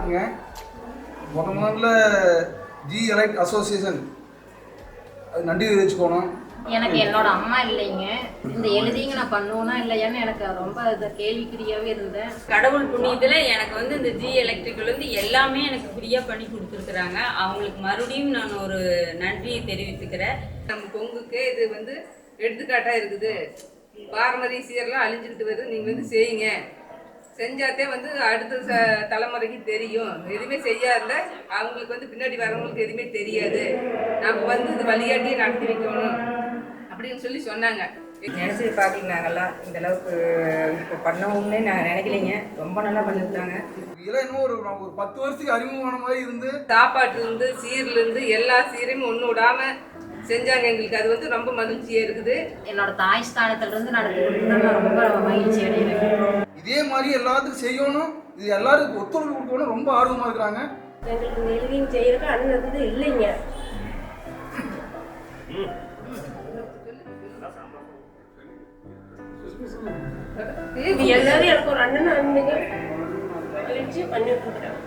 வணக்கங்க. முதல்ல G elite association அது நன்றி தெரிவிச்சுக்கணும். எனக்கு என்னோட அம்மா இல்லைங்க. இந்த எழுதிங்க நான் பண்ணுவேனா இல்லையான்னு எனக்கு ரொம்ப கேள்விக்குறியாகவே இருந்தேன். கடவுள் புண்ணியத்தில் எனக்கு வந்து இந்த ஜி எலக்ட்ரிக்கல் வந்து எல்லாமே எனக்கு ஃப்ரீயாக பண்ணி கொடுத்துருக்குறாங்க. அவங்களுக்கு மறுபடியும் நான் ஒரு நன்றியை தெரிவித்துக்கிறேன். நம்ம பொங்குக்கு இது வந்து எடுத்துக்காட்டாக இருக்குது. பாரம்பரிய சீரெல்லாம் அழிஞ்சுக்கிட்டு வருது. நீங்கள் வந்து செய்யுங்க, செஞ்சாத்தே வந்து அடுத்த தலைமுறைக்கு தெரியும். எதுவுமே செய்யாத அவங்களுக்கு வந்து பின்னாடி வரவங்களுக்கு எதுவுமே தெரியாது. நம்ம வந்து இது வழிகாட்டி நடத்தி வைக்கணும் அப்படின்னு சொல்லி சொன்னாங்க. நினச்சி பார்க்கல, நாங்கள்லாம் இந்த அளவுக்கு இப்போ பண்ணவும்னே நாங்கள் நினைக்கலைங்க. ரொம்ப நல்லா பண்ணியிருக்காங்க. இதெல்லாம் இன்னும் ஒரு 10 வருஷத்துக்கு அறிமுகமான மாதிரி இருந்து சாப்பாட்டுலேருந்து சீர்லேருந்து எல்லா சீரையும் ஒன்று விடாமல் செஞ்சாங்க. எங்களுக்கு அது வந்து ரொம்ப மகிழ்ச்சியாக இருக்குது. என்னோட தாய் ஸ்தானத்திலிருந்து நடத்தி கொடுத்தா நான் ரொம்ப மகிழ்ச்சி அடைகிறேன். இதே மாதிரி எல்லாத்துக்கும் செய்யணும், இது எல்லாருக்கும் ஒத்துழைப்பு கொடுக்கணும் ரொம்ப ஆர்வமாக இருக்கிறாங்க. எங்களுக்கு நெல்வியும் செய்யறதுக்கு அண்ணன் வந்து இல்லைங்க. எல்லாரும் எனக்கு ஒரு அண்ணன் அண்ணுங்க அழிச்சு பண்ணிட்டு இருக்கிறேன்.